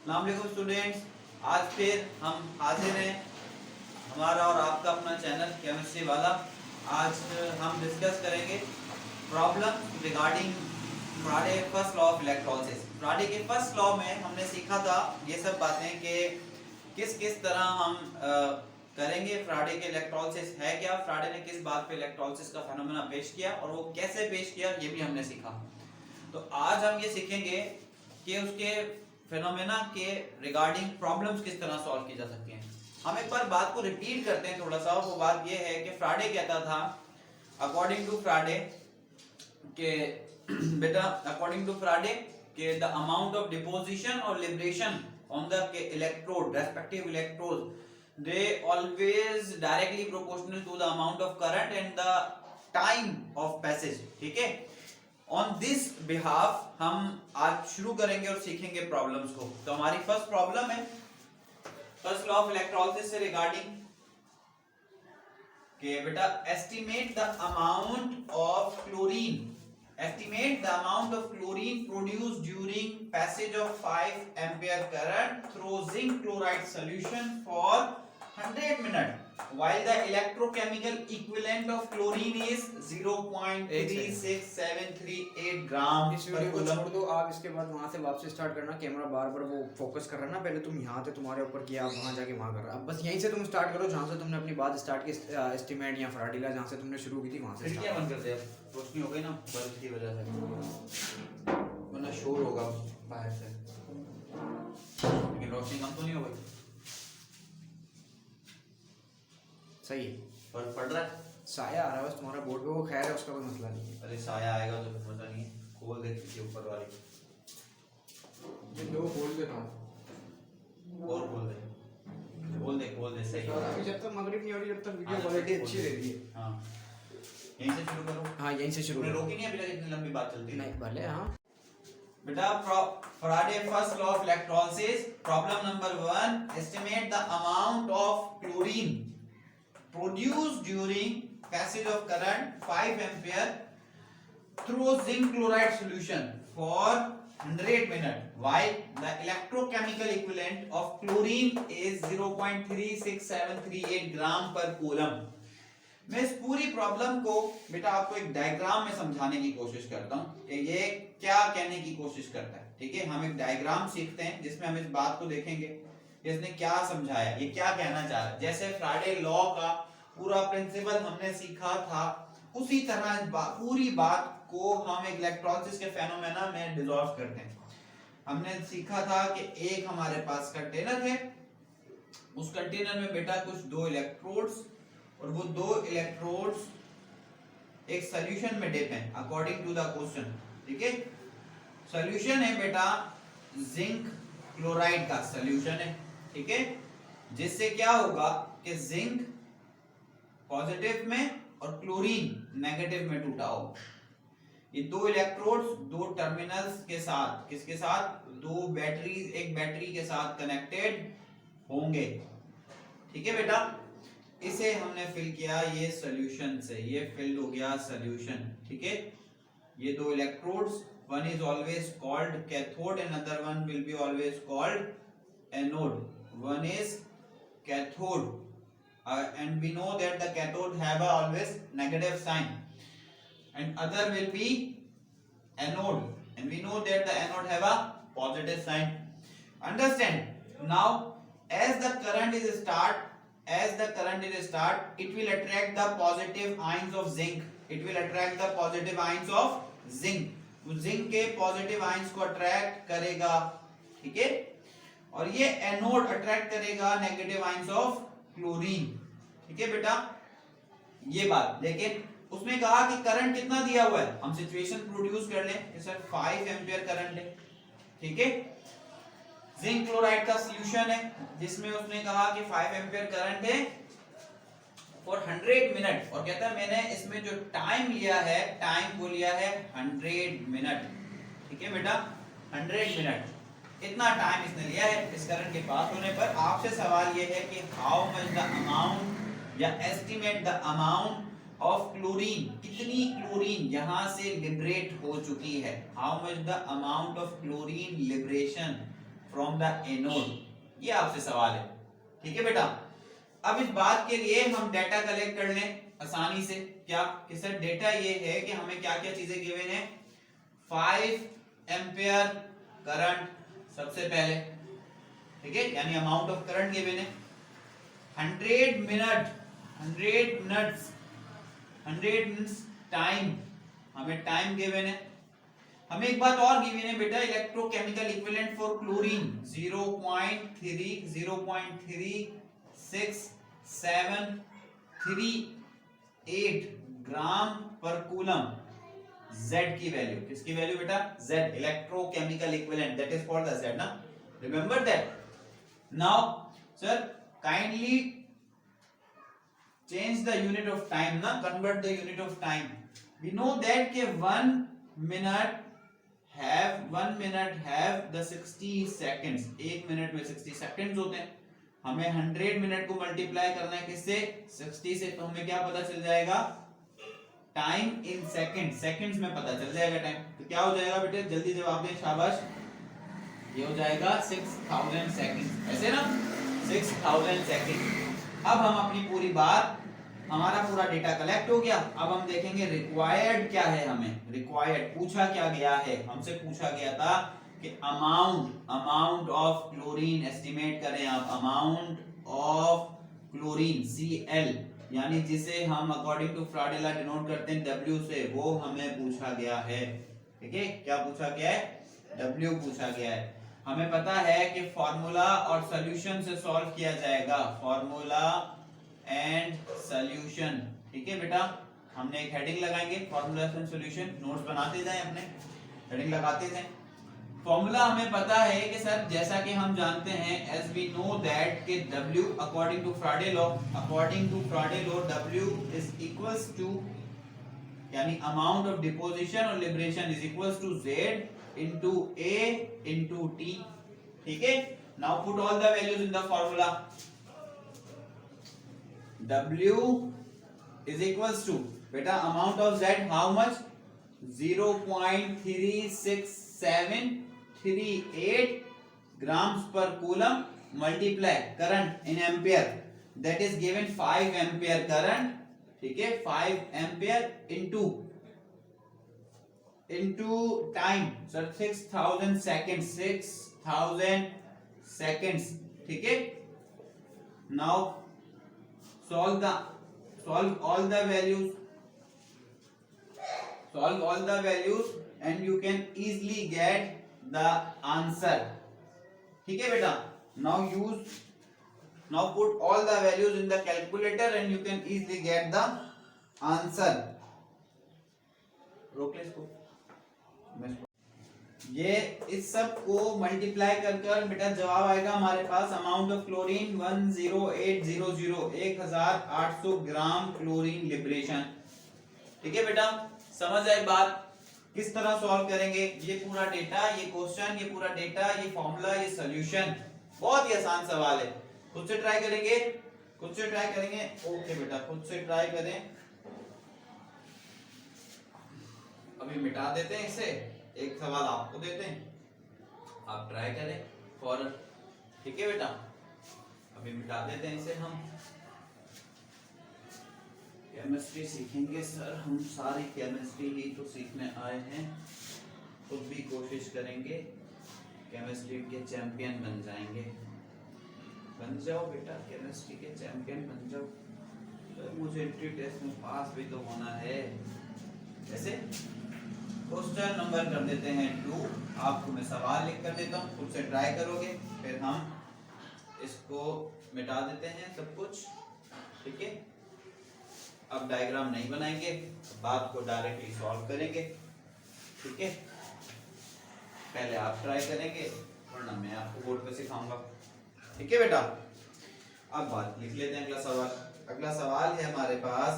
अस्सलाम वालेकुम स्टूडेंट्स, आज फिर हम हाजिर हैं हमारा और आपका अपना चैनल केमिस्ट्री वाला। आज हम डिस्कस करेंगे problem regarding फ्राडे first law of electrolysis. फ्राडे के फर्स्ट लॉ में हमने सीखा था ये सब बातें कि किस किस तरह हम करेंगे। फ्राडे के इलेक्ट्रोलिसिस है क्या, फ्राडे ने किस बात पे इलेक्ट्रोलिसिस का फेनोमेना पेश किया और वो कैसे पेश किया, ये भी हमने सीखा। तो आज हम ये सीखेंगे कि उसके फेनोमेना के रिगार्डिंग प्रॉब्लम्स किस तरह सॉल्व की जा सकती हैं। हम एक बार बात को रिपीट करते हैं थोड़ा सा। वो बात ये है कि फ्राडे कहता था, अकॉर्डिंग टू फ्राडे के बेटा, अकॉर्डिंग टू फ्राडे के द अमाउंट ऑफ डिपोजिशन और liberation on the electrode, respective electrode, they always directly proportional to the amount of current and the time of passage। ठीक है, ऑन दिस बिहाफ हम आज शुरू करेंगे और सीखेंगे प्रॉब्लम्स को। तो हमारी फर्स्ट प्रॉब्लम है फर्स्ट लॉ ऑफ इलेक्ट्रोलिसिस से रिगार्डिंग के बेटा estimate the amount of chlorine, estimate the amount of chlorine produced during passage of 5 ampere current through zinc chloride solution for 100 minutes while the electrochemical equivalent of chlorine is 0.36738 gram इस video को छोड़ दो, आप इसके बाद वहां से वापस स्टार्ट करना। कैमरा बार बार वो फोकस कर रहा है ना, पहले तुम यहाँ थे, तुम्हारे ऊपर किया, आप वहां जाके वहां कर रहा। अब बस यहीं से तुम स्टार्ट करो जहां से तुमने अपनी बात स्टार्ट की, एस्टिमेट या फ्राडिला जहां से तुमने शुरू की थी वहां से खिड़कियां बंद कर दे। अब रोशनी हो गई ना बल्ब की वजह से, वरना शोर होगा बाहर से। लेकिन रोशनी कम तो नहीं हो गई, सही है। फर्क पड़ रहा है। साया आ रहा है बस तुम्हारा बोर्ड पे, वो खैर है, उसका कोई मसला नहीं है। अरे साया आएगा तो फिर मजा नहीं है। खोल दे किसी ऊपर वाली, दो खोल के था और खोल दे, खोल दे सही। अभी जब तक मगरिब नहीं हो रही, जब तक वीडियो क्वालिटी अच्छी रह रही है। हां, यहीं से शुरू करो। हां, यहीं से शुरू तुमने करो। रोकी नहीं अभी तक, इतनी लंबी बात चलती है। नहीं भले। हां बेटा, फ्राडे first law of electrolysis, problem number 1, estimate the amount of chlorine produced during passage of current 5 ampere through zinc chloride solution for 100 minutes while the electrochemical equivalent of chlorine is 0.36738 gram per coulomb। मैं इस पूरी problem को बेटा आपको एक diagram में समझाने की कोशिश करता हूं कि ये क्या कहने की कोशिश करता है। ठीक है, हम एक डायग्राम सीखते हैं जिसमें हम इस बात को देखेंगे इसने क्या समझाया, ये क्या कहना चाह रहा है। जैसे फ्राडे लॉ का पूरा प्रिंसिपल हमने सीखा था, उसी तरह पूरी बात को हम एक इलेक्ट्रोलिसिस के फेनोमेना में डिसॉल्व करते हैं। हमने सीखा था कि एक हमारे पास कंटेनर है, उस कंटेनर में बेटा कुछ दो इलेक्ट्रोड्स, और वो दो इलेक्ट्रोड्स एक सॉल्यूशन में डिप हैं अकॉर्डिंग टू द क्वेश्चन। ठीक है, सॉल्यूशन है बेटा जिंक क्लोराइड का सॉल्यूशन है। ठीक है, जिससे क्या होगा कि जिंक पॉजिटिव में और क्लोरीन नेगेटिव में टूटा होगा। ये दो इलेक्ट्रोड्स दो टर्मिनल्स के साथ, किसके साथ, दो बैटरीज, एक बैटरी के साथ कनेक्टेड होंगे। ठीक है बेटा, इसे हमने फिल किया ये सॉल्यूशन से, ये फिल हो गया सॉल्यूशन। ठीक है, ये दो electrodes, one is always called cathode and other one will be always called anode. One is cathode and we know that the cathode have a always negative sign and other will be anode and we know that the anode have a positive sign। Understand now, as the current is start it will attract the positive ions of zinc, it will attract the positive ions of zinc, तो zinc के positive ions को attract करेगा। ठीक है, और ये anode attract करेगा negative ions of chlorine. ठीक है बेटा, ये बात। लेकिन उसने कहा कि करंट कितना दिया हुआ है, हम सिचुएशन प्रोड्यूस कर लें कि सर 5 एम्पियर करंट है। ठीक है, जिंक क्लोराइड का सॉल्यूशन है जिसमें उसने कहा कि 5 एम्पियर करंट है फॉर 100 मिनट, और कहता है मैंने इसमें जो टाइम लिया है, टाइम को लिया है 100 मिनट। ठीक है बेटा, 100 मिनट इतना टाइम इसने लिया है इस करंट के पास होने पर। आपसे सवाल यह है कि हाउ मच द अमाउंट या estimate the amount of chlorine, कितनी क्लोरीन यहां से लिबरेट हो चुकी है। How much the amount of chlorine liberation from the anode. ये आपसे सवाल है, ठीक है बेटा। अब इस बात के लिए हम डेटा कलेक्ट कर लें आसानी से। क्या कि सर डेटा ये है कि हमें क्या क्या चीजें गिवन है। 5 एम्पियर करंट सबसे पहले, ठीक है, यानी अमाउंट ऑफ करंट गिवन है। 100 मिनट्स टाइम, हमें टाइम गिवन है। हमें एक बात और गिवन है बेटा, इलेक्ट्रोकेमिकल इक्विवेलेंट फॉर क्लोरीन 0.363738 ग्राम पर कूलम। Z की वैल्यू, किसकी वैल्यू बेटा, Z, electrochemical equivalent, that is called the Z ना, remember that. Now sir kindly change the unit of time ना, convert the unit of time. We know that के 1 minute have the 60 seconds, 1 minute में 60 seconds होते हैं। हमें 100 minute को multiply करना है किससे, 60 से, तो हमें क्या पता चल जाएगा, टाइम इन सेकंड्स में पता चल जाएगा टाइम। तो क्या हो जाएगा बेटे, जल्दी जवाब दें, शाबाश। ये हो जाएगा 6000 सेकंड्स, ऐसे ना, 6000 सेकंड। अब हम अपनी पूरी बात, हमारा पूरा डेटा कलेक्ट हो गया। अब हम देखेंगे रिक्वायर्ड क्या है। हमें रिक्वायर्ड पूछा क्या गया है, हमसे पूछा गया था कि अमाउंट ऑफ क्लोरीन एस्टिमेट करें आप, अमाउंट ऑफ क्लोरीन Cl, यानी जिसे हम according to Faraday law denote करते हैं W से, वो हमें पूछा गया है। ठीक है, क्या पूछा गया है, W पूछा गया है। हमें पता है कि फॉर्मूला और सॉल्यूशन से सॉल्व किया जाएगा, फॉर्मूला एंड सॉल्यूशन। ठीक है बेटा, हमने एक हेडिंग लगाएंगे, फॉर्मूला एंड सॉल्यूशन, नोट्स बनाते जाएं अपने, हेडिंग लगाते जाएं। फॉर्मूला हमें पता है कि सर जैसा कि हम जानते हैं, एज वी नो दैट कि W according to Faraday law, W is equals to, यानी अमाउंट ऑफ डिपोजिशन और liberation is equals to Z into A into T। ठीक है, now put all the values in the formula। W is equals to, बेटा amount of Z how much, 0.36738 grams per coulomb, multiply current in ampere, that is given 5 ampere current। ठीक है, 5 ampere into time, sir 6000 seconds. ठीक है, now solve all the values and you can easily get the answer। ठीक है बेटा, now put all the values in the calculator and you can easily get the answer। रोक ले इसको, ये इस सब को मल्टीप्लाई कर बेटा जवाब आएगा हमारे पास, amount of chlorine 10800, 1800 gram chlorine liberation. ठीक है बेटा, समझ आए बात, किस तरह सॉल्व करेंगे ये पूरा डेटा, ये क्वेश्चन, ये पूरा डेटा, ये फॉर्मूला, ये सॉल्यूशन। बहुत ही आसान सवाल है, खुद से ट्राई करेंगे, ओके बेटा खुद से ट्राई करें। अभी मिटा देते हैं इसे, एक सवाल आपको देते हैं, आप ट्राई करें फौरन। ठीक है बेटा, अभी मिटा देते हैं इसे। हम केमिस्ट्री सीखेंगे सर, हम सारी केमिस्ट्री ही तो सीखने आए हैं, खुद भी कोशिश करेंगे केमिस्ट्री के चैंपियन बन जाएंगे। बन जाओ बेटा, केमिस्ट्री के चैंपियन बन जाओ। तो मुझे एंट्री टेस्ट में पास भी तो होना है। ऐसे क्वेश्चन नंबर कर देते हैं 2, आपको मैं सवाल लिख कर देता हूँ, खुद से ट्राई करोगे, फिर हम इसको मिटा देते हैं सब कुछ। ठीक है, अब डायग्राम नहीं बनाएंगे, बात को डायरेक्टली सॉल्व करेंगे। ठीक है, पहले आप ट्राई करेंगे, वरना मैं आपको बोर्ड पे सिखाऊंगा। ठीक है बेटा, अब बात लिख लेते हैं। अगला सवाल है हमारे पास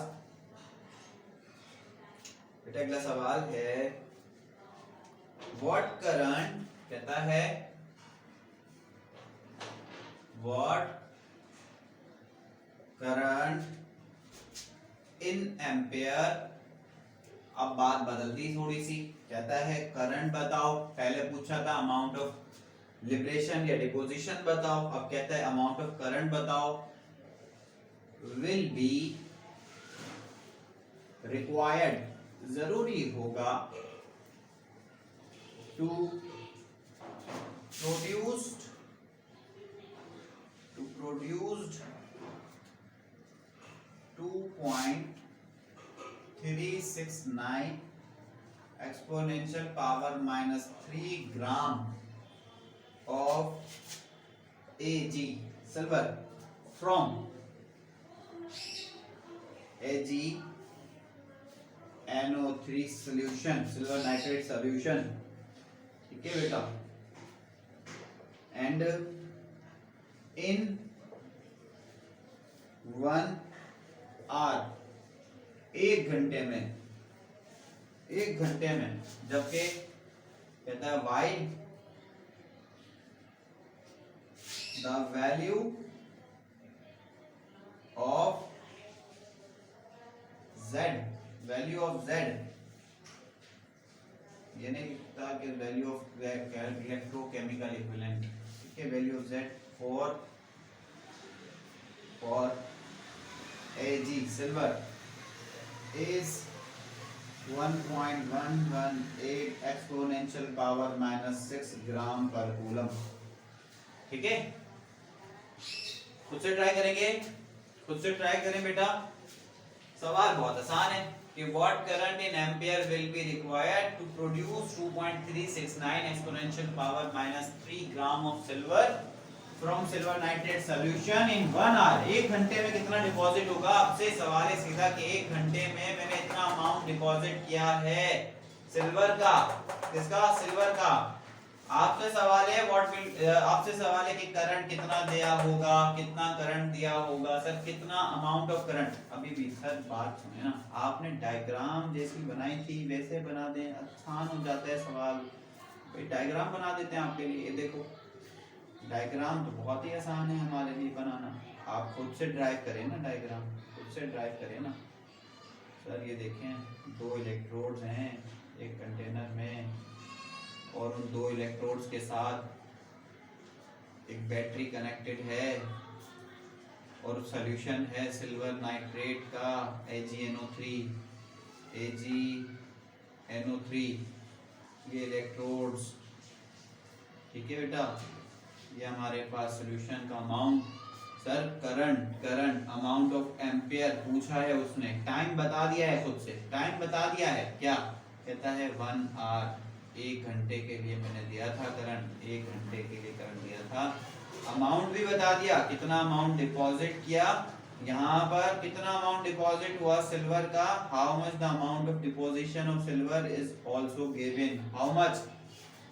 बेटा, अगला सवाल है व्हाट करंट, कहता है व्हाट करंट इन एम्पियर। अब बात बदल दी थोड़ी सी, कहता है करंट बताओ, पहले पूछा था अमाउंट ऑफ लिबरेशन या डिपोजिशन बताओ। अब कहता है अमाउंट ऑफ करंट बताओ। विल बी रिक्वायर्ड, जरूरी होगा, to produced 2.369 exponential power minus 3 gram of Ag silver from AgNO3 solution, silver nitrate solution, ठीक है बेटा, and in 1 hour, 1 घंटे में, जबकि कहता है while the value of Z, ये नहीं लिखता कि वैल्यू ऑफ इलेक्ट्रोकेमिकल इक्विवेलेंट, ठीक है, value of Z for Ag silver is 1.118 exponential power minus 6 gram per coulomb, ठीक है। खुद से ट्राई करें बेटा। सवाल बहुत आसान है कि what current in ampere will be required to produce 2.369 exponential power minus 3 gram of silver from silver nitrate solution in 1 hour. 1 घंटे में कितना डिपॉजिट होगा? आपसे सवाल है सीधा कि 1 घंटे में मैंने इतना अमाउंट डिपॉजिट किया है सिल्वर का, किसका? सिल्वर का। आपसे सवाल है कि करंट कितना दिया होगा, कितना करंट दिया होगा सर, कितना अमाउंट ऑफ करंट। अभी भी सर बात सुने ना, आपने डायग्राम जैसी बनाई थी वैसे बना दें, आसान हो जाता है सवाल। भाई डायग्राम बना देते हैं आपके लिए। देखो डायग्राम तो बहुत ही आसान है हमारे लिए बनाना, आप खुद से ड्राइव करें ना, डायग्राम खुद से ड्राइव करें ना। सर ये देखें 2 इलेक्ट्रोड्स हैं एक कंटेनर में, और उन 2 इलेक्ट्रोड्स के साथ एक बैटरी कनेक्टेड है, और सॉल्यूशन है सिल्वर नाइट्रेट का AgNO3, ये इलेक्ट्रोड्स, ठीक है बेटा। ये हमारे पास सॉल्यूशन का amount. Sir current amount of ampere पूछा है उसने, टाइम बता दिया है, खुद से टाइम बता दिया है। क्या कहता है? 1 आवर, 1 घंटे के लिए मैंने दिया था करंट, 1 घंटे के लिए करंट दिया था। अमाउंट भी बता दिया, कितना अमाउंट डिपॉजिट किया, यहाँ पर कितना अमाउंट डिपॉजिट हुआ सिल्वर का। How much the amount of deposition of silver is also given. How much?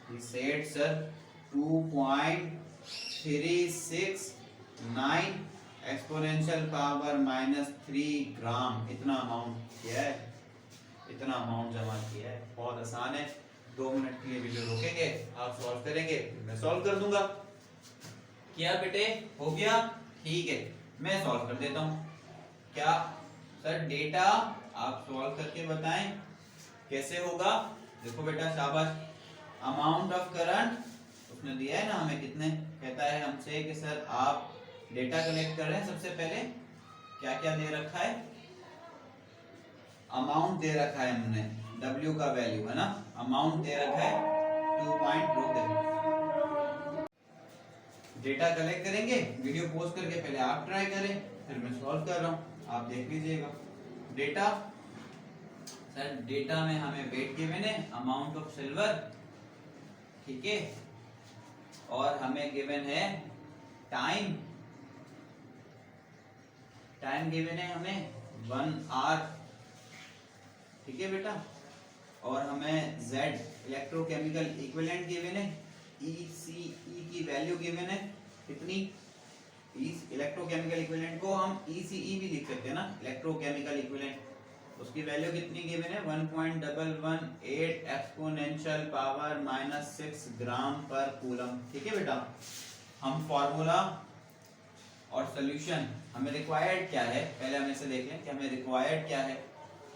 He said sir 2.369 exponential power minus 3 ग्राम। इतना अमाउंट किया है, इतना अमाउंट जमा किया है। बहुत आसान है, 2 मिनट के लिए वीडियो रोकेंगे, आप सॉल्व करेंगे, मैं सॉल्व कर दूंगा। क्या बेटे हो गया? ठीक है, मैं सॉल्व कर देता हूँ। क्या सर डेटा आप सॉल्व करके बताएं कैसे होगा। देखो बेटा शाबाश। अमाउंट ऑफ करंट उसने दिया है ना हमें, कितने कहता है हमसे कि सर आप डेटा कलेक्ट कर रहे हैं। सबसे पहले क्या क्या दे रखा है? अमाउंट दे रखा है हमने, W का वैल्यू है ना, अमाउंट दे रखा है 2. डेटा कलेक्ट करेंगे, वीडियो पोस्ट करके पहले आप ट्राई करें, फिर मैं सॉल्व कर रहा हूँ, आप देख लीजिएगा। डेटा सर, डेटा में हमें वेट गिवन है, अमाउंट ऑफ सिल्वर, ठीक है, और हमें गिवन है टाइम गिवन है हमें 1 आवर, ठीक है बेटा, और हमें Z इलेक्ट्रोकेमिकल इक्विवेलेंट गिवन है, ECE की वैल्यू गिवन है कितनी। इलेक्ट्रोकेमिकल इक्विवेलेंट को हम ECE भी लिख सकते हैं ना, इलेक्ट्रोकेमिकल इक्विवेलेंट, उसकी वैल्यू कितनी गिवन है 1.118 एक्सपोनेंशियल पावर माइनस 6 ग्राम पर कूलम, ठीक है बेटा। हम फॉर्मूला और सॉल्यूशन, हमें रिक्वायर्ड क्या है पहले हम इसे देख लें कि हमें रिक्वायर्ड क्या है।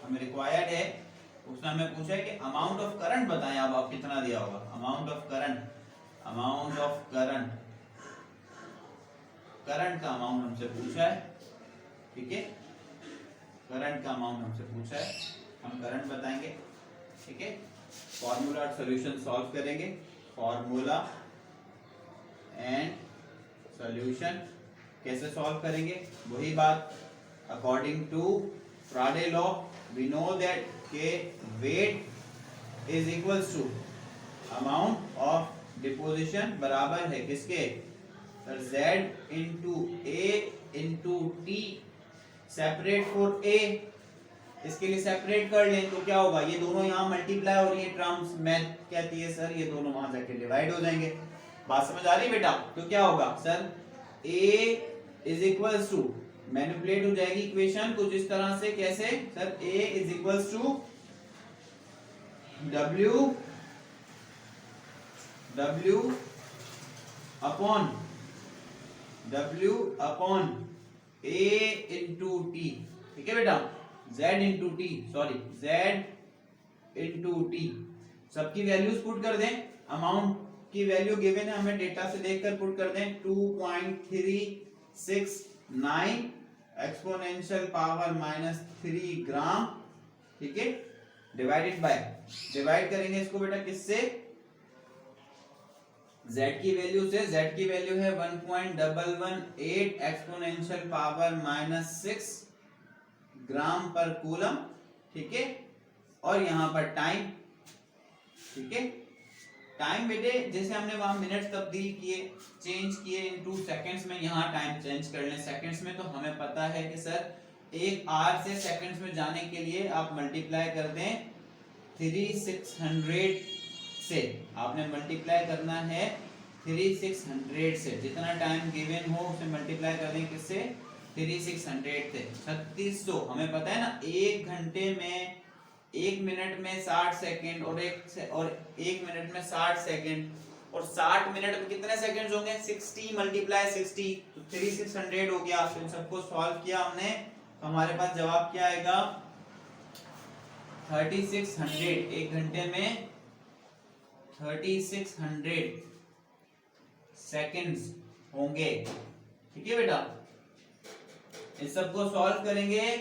हमें रिक्वायर्ड है, उसने हमें पूछा है कि अमाउंट ऑफ करंट बताएं, अब आप कितना दिया होगा amount of current. Amount of current, current का अमाउंट हमसे पूछा है, ठीक है, करंट का अमाउंट हमसे पूछा है, हम करंट बताएंगे, ठीक है। फॉर्मूला और सॉल्यूशन सॉल्व करेंगे, फॉर्मूला एंड सॉल्यूशन कैसे सॉल्व करेंगे, वही बात according to Faraday law we know that के weight is equals to amount of deposition बराबर है किसके, Z into A into T, separate for A, इसके लिए सेपरेट कर लें तो क्या होगा, ये दोनों यहाँ मल्टीप्लाई हो रही है टर्म्स, मैथ कहती है सर ये दोनों वहां जाके डिवाइड हो जाएंगे, बात समझ आ रही है बेटा। तो क्या होगा sir, A is equals to, manipulate हो जाएगी इक्वेशन कुछ इस तरह से, कैसे sir, A is equals to W upon A into T, ठीक है बेटा, Z into T, sorry Z into T, सबकी वैल्यूज पुट कर दें, अमाउंट की वैल्यू गिवन है हमें डेटा से देखकर पुट कर दें 2.369 एक्सपोनेंशियल पावर -3 ग्राम, ठीक है, डिवाइडेड बाय, डिवाइड करेंगे इसको बेटा किससे, Z की वैल्यू से, Z की वैल्यू है 1.118 एक्सपोनेंशियल पावर -6 ग्राम पर कूलम, ठीक है, और यहां पर टाइम, ठीक है, टाइम बेटे जैसे हमने वहां मिनट तब्दील किए, चेंज किए इनटू सेकंड्स में, यहां टाइम चेंज कर लें सेकंड्स में, तो हमें पता है कि सर एक आवर से सेकंड्स में जाने के लिए आप मल्टीप्लाई कर दें 3600 से, आपने मल्टीप्लाई करना है 3600 से, जितना टाइम गिवन हो उसे मल्टीप्लाई कर दें किससे, 3600 से, 3600, हमें पता है ना एक घंटे में, एक मिनट में 60 सेकंड और एक मिनट में 60 सेकंड और 60 मिनट में कितने सेकंड्स होंगे, 60 मल्टीप्लाई 60, तो 3600 हो गया। तो इन सबको सॉल्व किया हमने, तो हमारे पास जवाब क्या आएगा 3600, एक घंटे में 3600 सेकंड्स होंगे, ठीक है बेटा। इस सबको सॉल्व करेंगे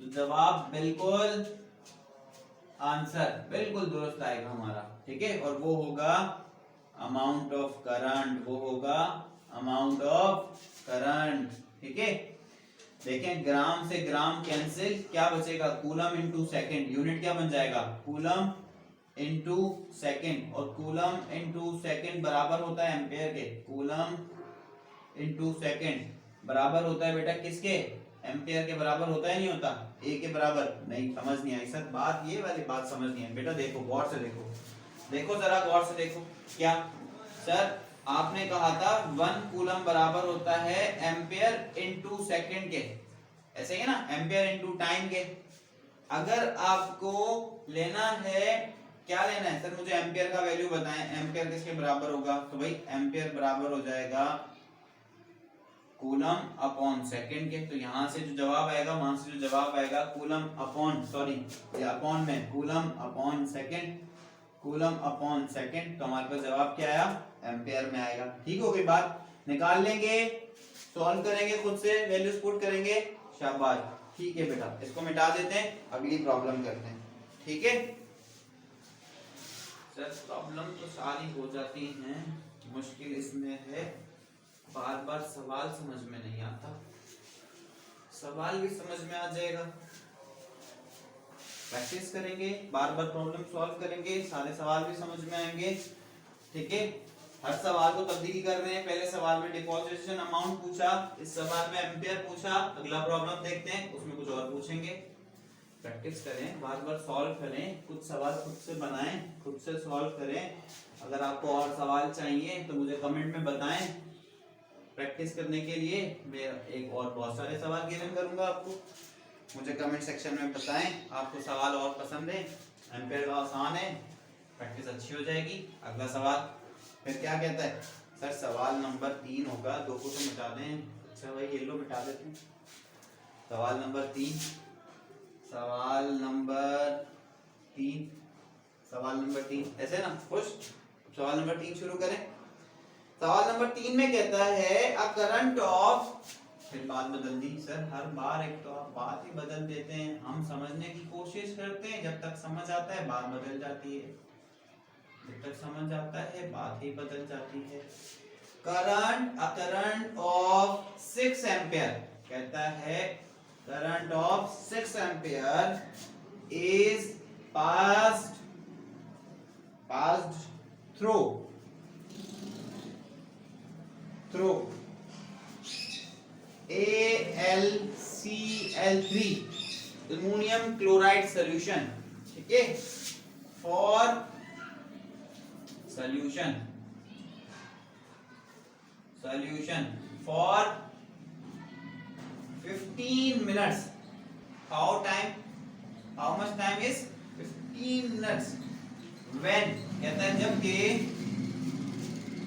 तो जवाब बिल्कुल, आंसर बिल्कुल दुरुस्त आएगा हमारा, ठीक है, और वो होगा अमाउंट ऑफ करंट, वो होगा अमाउंट ऑफ करंट, ठीक है। देखें ग्राम से ग्राम कैंसिल, क्या बचेगा, कूलम इनटू सेकंड, यूनिट क्या बन जाएगा, कूलम इनटू सेकंड, और कूलम इनटू सेकंड बराबर होता है एम्पेयर के, कूलम इनटू सेकंड बराबर होता है बेटा किसके, एम्पेयर के बराबर होता है, नहीं होता, ए के बराबर, नहीं समझ नहीं आई सर बात, ये वाली बात समझ नहीं आई बेटा, देखो गौर से देखो, देखो जरा गौर से देखो, क्या सर आपने कहा था 1 कूलम बराबर होता है एम्पेयर इनटू सेकंड के, ऐसे ही ना, एम्पेयर इनटू टाइम के। अगर आपको लेना है, क्या लेना है सर, मुझे एम्पेयर का वैल्यू बताएं, एम्पेयर किसके बराबर होगा, तो भाई एम्पेयर बराबर हो जाएगा कूलम अपॉन सेकंड के, तो यहां से जो जवाब आएगा, वहां से जो जवाब आएगा कूलम अपॉन, सॉरी ये अपॉन में, coulomb upon second, coulomb upon second, तो हमारे पास जवाब क्या आया, एम्पेयर में आएगा, ठीक हो गई बात, निकाल लेंगे, सॉल्व करेंगे खुद से, वैल्यूज पुट करेंगे, शाबाश, ठीक है बेटा, इसको मिटा देते हैं, अगली प्रॉब्लम करते हैं, ठीक है। सर प्रॉब्लम तो सारी हो जाती हैं, मुश्किल इसमें है बार बार सवाल समझ में नहीं आता, सवाल भी समझ में आ जाएगा, प्रैक्टिस करेंगे, बार बार प्रॉब्लम सॉल्व करेंगे, सारे सवाल भी समझ में आएंगे, ठीक है। हर सवाल को तब्दील कर रहे हैं, पहले सवाल में डिपॉजिशन अमाउंट पूछा, इस सवाल में एम्पेयर पूछा, अगला प्रॉब्लम देखते हैं उसमें कुछ और पूछेंगे, प्रैक्टिस करें, बार बार सॉल्व करें, कुछ सवाल खुद से बनाएं, खुद से सॉल्व करें, अगर आपको और सवाल चाहिए तो मुझे कमेंट में बताएं, प्रैक्टिस करने के लिए मैं एक और बहुत सारे सवाल गिवन करूंगा आपको, मुझे कमेंट सेक्शन में बताएं आपको सवाल और पसंद है, एम्पेयर का आसान है, प्रैक्टिस अच्छी हो जाएगी। अगला सवाल फिर क्या कहता है, सर सवाल नंबर 3 होगा, 2 को तो मिटा दें, अच्छा भाई ये लो मिटा देते हैं, सवाल नंबर 3, सवाल नंबर 3, सवाल नंबर 3 ऐसे ना खुश, सवाल नंबर 3 शुरू करें। सवाल नंबर 3 में कहता है अ करंट ऑफ, फिर बात बदल दी सर, हर बार एक तो आप बात ही बदल देते हैं। हम समझने की कोशिश करते हैं, जब तक समझ आता है बात बदल जाती है, जब तक समझ आता है बात ही बदल जाती है। Current, a current of 6 ampere कहता है current of 6 ampere is passed through AlCl3 aluminium chloride solution, ठीक है, for solution for 15 minutes. How much time is 15 minutes? When कहता है जबकि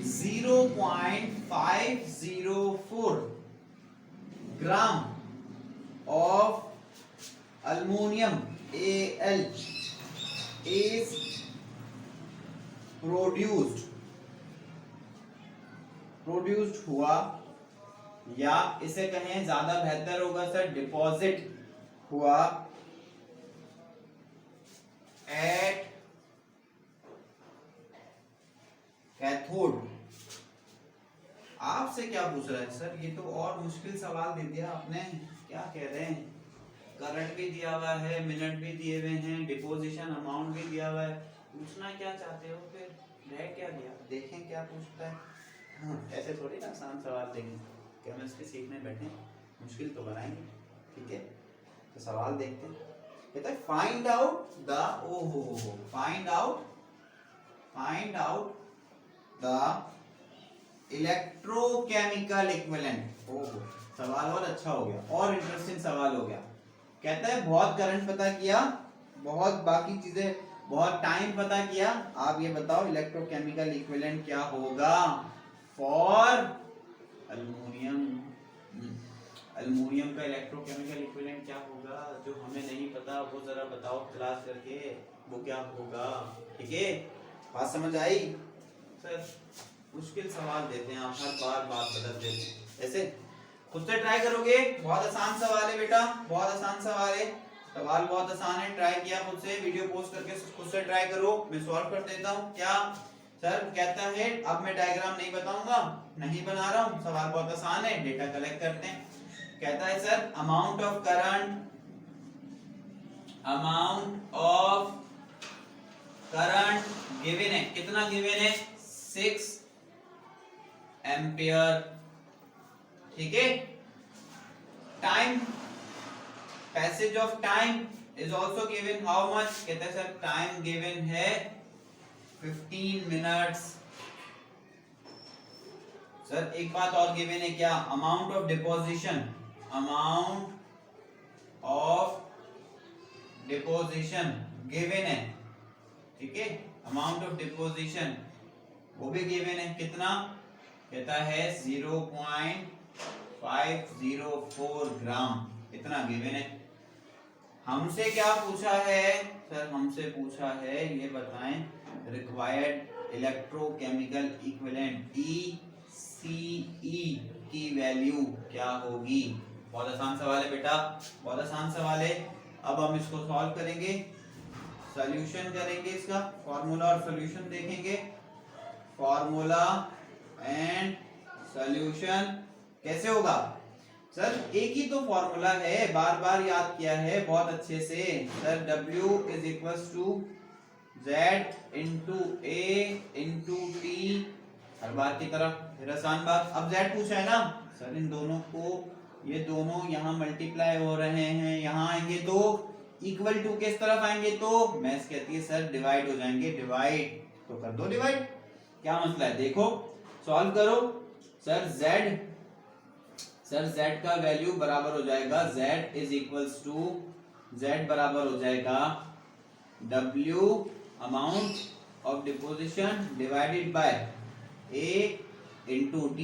0.504 ग्राम of aluminum Al is produced हुआ, या इसे कहें ज्यादा बेहतर होगा सर डिपॉजिट हुआ एट कैथोड। आपसे क्या पूछ रहा है सर, ये तो और मुश्किल सवाल दे दिया आपने। क्या कह रहे हैं, करंट भी दिया हुआ है, मिनट भी दिए हुए हैं, डिपोजिशन अमाउंट भी दिया हुआ है, पूछना क्या चाहते हो, फिर रह क्या गया, देखें क्या पूछता है। हाँ, ऐसे थोड़ी ना आसान सवाल देंगे, केमिस्ट्री सीखने बैठे मुश्किल तो बनाएंगे, ठीक है। तो सवाल देखते हैं, कहता है find out the find out the electrochemical equivalent. ओहो, सवाल और अच्छा हो गया, और इंटरेस्टिंग सवाल हो गया। कहता है बहुत करंट पता किया, बहुत बाकी चीजें, बहुत टाइम पता किया, आप ये बताओ इलेक्ट्रोकेमिकल इक्विवेलेंट क्या होगा फॉर अल्युमिनियम। अल्युमिनियम का इलेक्ट्रोकेमिकल इक्विवेलेंट क्या होगा, जो हमें नहीं पता वो जरा बताओ क्लास करके, वो क्या होगा, ठीक है। बात समझ आई सर? मुश्किल सवाल देते हैं आप, हर बार बात बदल देते हैं। ऐसे खुद से ट्राई करोगे, बहुत आसान सवाल है बेटा, बहुत आसान सवाल है, सवाल बहुत आसान है। ट्राई किया खुद से, वीडियो पोस्ट करके खुद से ट्राई करो, मैं सॉल्व कर देता हूँ। क्या सर कहता है, अब मैं डायग्राम नहीं बताऊंगा, नहीं बना रहा हूँ, सवाल बहुत आसान है, डेटा कलेक्ट करते हैं। कहता है sir amount of current given है, कितना गिवन है, 6 एम्पियर, ठीक है। Time, passage of time is also given, how much, कहता है सर टाइम गिवन है 15 मिनट्स। सर एक बात और गिवन है, क्या, अमाउंट ऑफ डिपोजिशन गिवन है, ठीक है। अमाउंट ऑफ डिपोजिशन वो भी गिवन है, कितना, कहता है 0.504 ग्राम, इतना गिवन है। हमसे क्या पूछा है सर, हमसे पूछा है ये बताएं रिक्वायर्ड इलेक्ट्रोकेमिकल इक्विवेलेंट ECE की वैल्यू क्या होगी। बहुत आसान सवाल है बेटा, बहुत आसान सवाल है। अब हम इसको सॉल्व करेंगे, सॉल्यूशन करेंगे, इसका फॉर्मूला और सॉल्यूशन देखेंगे। फॉर्मूला एंड सॉल्यूशन कैसे होगा सर, एक ही तो फॉर्मूला है, बार बार याद किया है बहुत अच्छे से sir. W is equals to Z into A into T, हर बार की तरह, फिर आसान बात। अब Z पूछा है ना सर, इन दोनों को, ये दोनों यहाँ मल्टीप्लाई हो रहे हैं, यहाँ आएंगे तो इक्वल टू किस तरफ आएंगे, तो मैथ्स कहती है सर डिवाइड हो जाएंगे, डिवाइड तो कर दो डिवाइड, क्या मसला है, देखो सॉल्व करो। सर Z का वैल्यू बराबर हो जाएगा, Z is equals to, Z बराबर हो जाएगा W amount of deposition divided by A into D।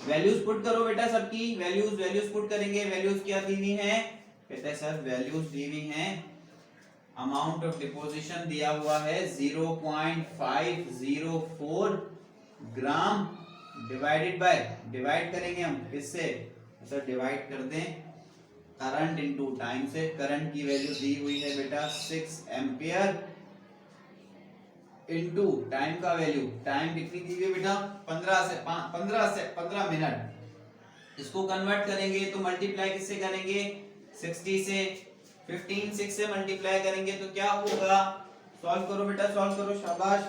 Values put करो बेटा, सबकी वैल्यूज पुट करेंगे। वैल्यूज क्या दी हुई है, कहते हैं सर वैल्यूज दी हुई हैं अमाउंट ऑफ डिपोजिशन दिया हुआ है 0.504 ग्राम डिवाइडेड बाय, डिवाइड करेंगे हम किससे, सर डिवाइड कर दें करंट इनटू टाइम से। करंट की वैल्यू दी हुई है बेटा 6 एम्पियर इनटू टाइम का वैल्यू, टाइम कितनी दी हुई है बेटा 15 मिनट। इसको कन्वर्ट करेंगे तो मल्टीप्लाई किससे करेंगे 60 से, 15 6 से मल्टीप्लाई करेंगे तो क्या होगा, सॉल्व करो बेटा सॉल्व करो, शाबाश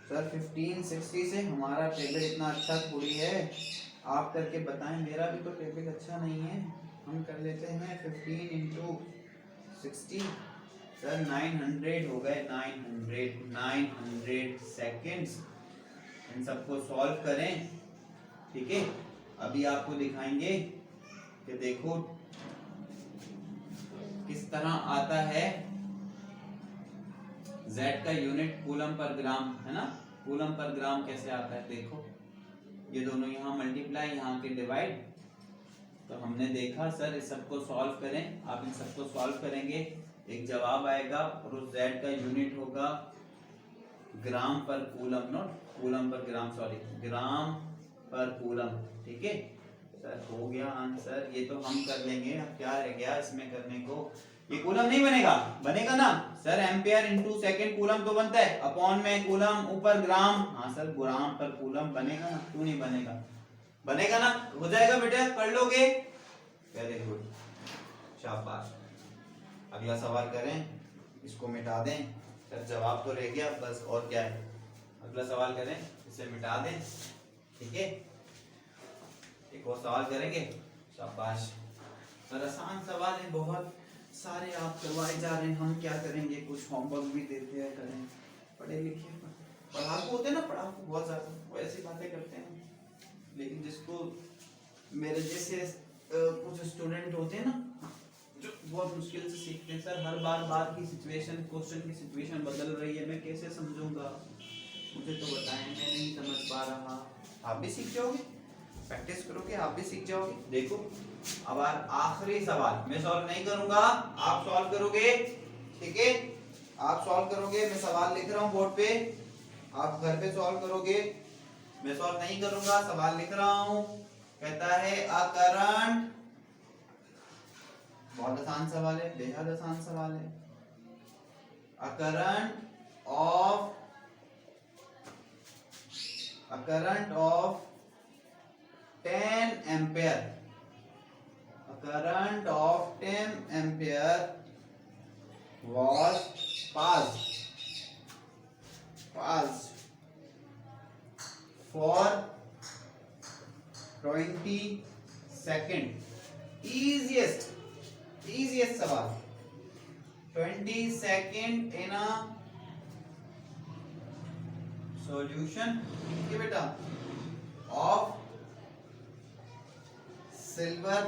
सर। 15 60 से, हमारा टेबल इतना अच्छा थोड़ी है, आप करके बताएं, मेरा भी तो टेबल अच्छा नहीं है। हम कर लेते हैं 15 इंटू 60, सर 900 हो गए, 900 सेकेंड्स। इन सबको सॉल्व करें, ठीक है। अभी आपको दिखाएंगे कि देखो किस तरह आता है Z का यूनिट कूलम पर ग्राम, है ना, कूलम पर ग्राम कैसे आता है देखो। ये दोनों यहाँ मल्टीप्लाई, यहाँ के डिवाइड। तो हमने देखा सर इस सबको सॉल्व करें, आप इन सबको सॉल्व करेंगे एक जवाब आएगा और उस Z का यूनिट होगा ग्राम पर coulomb, not coulomb per gram, sorry ग्राम पर कूलम, ठीक है सर। हो गया आंसर, ये तो हम कर लेंगे। अब क्या रह गया इसमें करने को, ये कूलम नहीं बनेगा, बनेगा ना sir, ampere into second coulomb तो बनता है, अपॉन में कूलम ऊपर ग्राम, हाँ सर ग्राम पर कूलम बनेगा ना, क्यों नहीं बनेगा, बनेगा ना, हो जाएगा बेटा, कर लोगे, वेरी गुड, शाबाश। अगला सवाल करें, इसको मिटा दें सर, जवाब तो रह गया बस, और क्या है, अगला सवाल करें, इसे मिटा दें, ठीक है। एक और सवाल करेंगे, शाबाश सर, आसान सवाल है, बहुत सारे आप करवाए जा रहे हैं, हम क्या करेंगे, कुछ होमवर्क भी देते हैं, करें, पढ़े लिखे पढ़ाकू होते हैं ना, पढ़ाकू बहुत ज्यादा, वो ऐसी बातें करते हैं। लेकिन जिसको मेरे जैसे कुछ स्टूडेंट होते हैं ना, जो बहुत मुश्किल से सीखते हैं, सर हर बार की सिचुएशन, क्वेश्चन की सिचुएशन बदल रही है, मैं कैसे समझूंगा, मुझे तो बताएं, मैं नहीं समझ पा रहा। आप भी सीख जाओगे, प्रैक्टिस करोगे, आप भी सीख जाओगे। देखो अब आखिरी सवाल मैं सॉल्व नहीं करूंगा, आप सॉल्व करोगे, ठीक है, आप सॉल्व करोगे, मैं सवाल लिख रहा हूं बोर्ड पे, आप घर पे सॉल्व करोगे, मैं सॉल्व नहीं करूंगा, सवाल लिख रहा हूं। कहता है अ करंट, बहुत आसान सवाल है, बेहद आसान सवाल है। A current of 10 ampere, a current of 10 ampere was passed for 20 second, easiest सवाल, 20 second in a solution, ये बेटा, of सिल्वर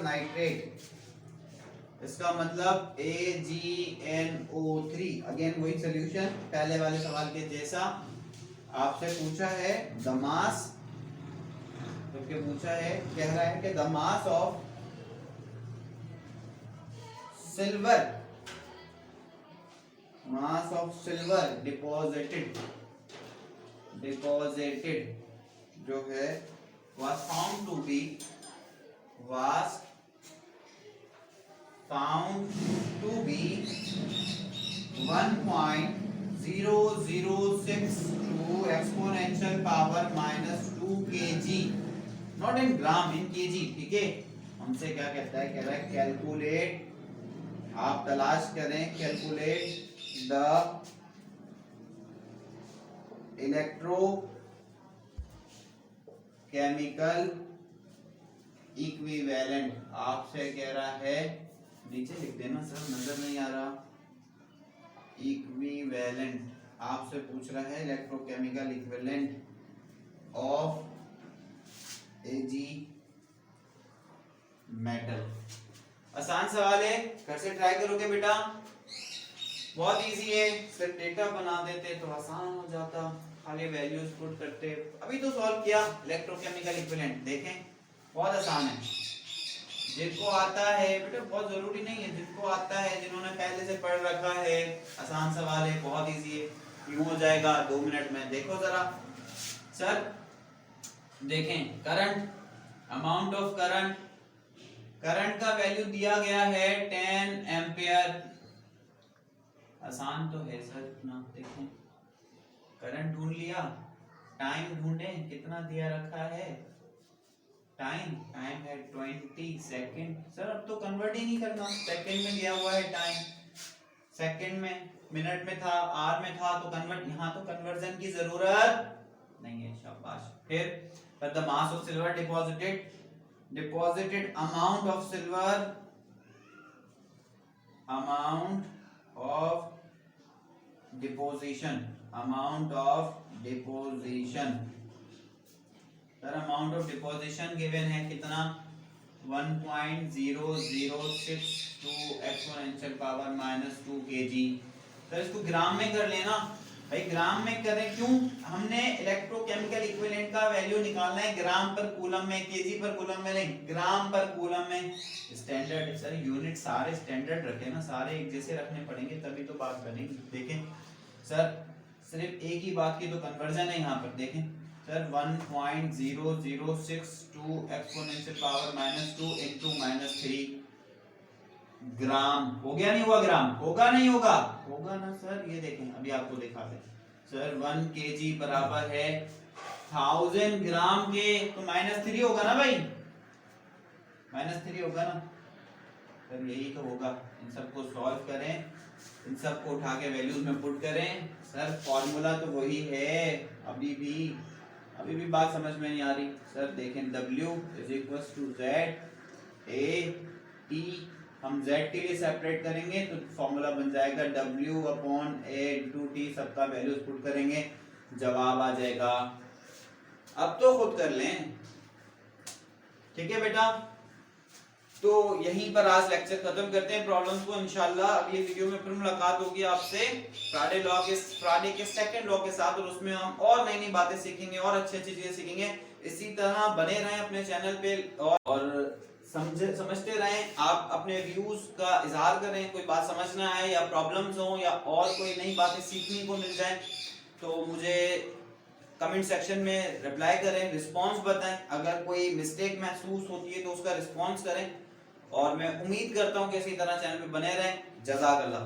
नाइट्रेट, इसका मतलब AgNO3, अगेन वही सॉल्यूशन पहले वाले सवाल के जैसा। आपसे पूछा है द मास, तो क्या पूछा है, कह रहा है कि the mass of silver deposited जो है was found to be 1.0062 exponential power -2 kg, not in gram, in kg, ठीक है। हमसे क्या कहता है, कह रहा है कैलकुलेट, आप तलाश करें, कैलकुलेट द इलेक्ट्रोकेमिकल इक्विवेलेंट, आपसे कह रहा है, नीचे लिख देना सर, नजर नहीं आ रहा, इक्विवेलेंट, आपसे पूछ रहा है electrochemical equivalent of Ag metal. आसान सवाल है, घर से ट्राई करोगे बेटा, बहुत इजी है, सिर्फ डेटा बना देते तो आसान हो जाता, खाली वैल्यूज पुट करते। अभी तो सॉल्व किया इलेक्ट्रोकेमिकल इक्विवेलेंट, देखें बहुत आसान है, जिनको आता है बेटा, बहुत जरूरी नहीं है, जिनको आता है, जिन्होंने पहले से पढ़ रखा है, आसान सवाल है, बहुत इजी है, यूं हो जाएगा 2 मिनट में। देखो जरा सर, देखें current, amount of current, current का वैल्यू दिया गया है 10 एम्पियर। आसान तो है सर इतना, देखें करंट ढूंढ लिया, टाइम ढूंढें कितना दिया रखा है, टाइम है 20 सेकंड। सर अब तो कन्वर्ट ही नहीं करना, सेकंड में दिया हुआ है टाइम, सेकंड में, मिनट में था, आवर में था, तो कन्वर्ट, यहाँ तो कन्वर्जन की जरूरत नहीं है, शाबाश। फिर the mass of silver deposited amount of silver, amount of deposition, amount of deposition. Sir amount of deposition given है कितना, 1.0062 एक्सपोनेंशियल पावर -2 kg। सर इसको ग्राम में कर लेना भाई, ग्राम में करें क्यों, हमने इलेक्ट्रोकेमिकल इक्विवेलेंट का वैल्यू निकालना है ग्राम पर कूलम में, केजी पर कूलम में नहीं, ग्राम पर कूलम में। स्टैंडर्ड सर, यूनिट सारे स्टैंडर्ड रखे ना, सारे एक जैसे रखने पड़ेंगे तभी तो बात बनेगी। देखें सर, सिर्फ एक ही बात की तो कन्वर्जन है यहाँ पर, देखें सर 1.0062 एक्सपोनेंशियल पावर -2 into -3 ग्राम, हो गया नहीं हुआ, ग्राम होगा नहीं होगा, होगा ना सर। ये देखें अभी आपको दिखाते हैं सर, 1 kg बराबर है 1000 ग्राम के, तो -3 होगा ना भाई, -3 होगा ना सर, यही तो होगा। इन सबको सॉल्व करें, इन सबको उठा के वैल्यूज में पुट करें सर, फॉर्मूला तो वही है। अभी भी बात समझ में नहीं आ रही सर, देखें W = Z A T, हम Z के लिए सेपरेट करेंगे तो फॉर्मूला बन जाएगा W/A/T, सबका वैल्यूज पुट करेंगे, जवाब आ जाएगा। अब तो खुद कर लें, ठीक है बेटा। तो यहीं पर आज लेक्चर खत्म करते हैं, प्रॉब्लम्स को इंशाल्लाह। अब ये वीडियो में फिर मुलाकात होगी आपसे फ्राइडे के सेकंड लॉ के साथ, और उसमें हम और नई नई बातें सीखेंगे और अच्छी अच्छी चीजें सीखेंगे। इसी तरह बने रहें अपने चैनल पे और समझते रहें। आप अपने व्यूज का इजहार करें, कोई बात समझना है या प्रॉब्लम्स हो या और कोई नई बातें सीखने को मिल जाए तो मुझे कमेंट सेक्शन में रिप्लाई करें, रिस्पांस बताएं। अगर कोई मिस्टेक महसूस होती है तो उसका रिस्पांस करें, और मैं उम्मीद करता हूं कि इसी तरह चैनल पे बने रहें। जज़ाकल्लाह।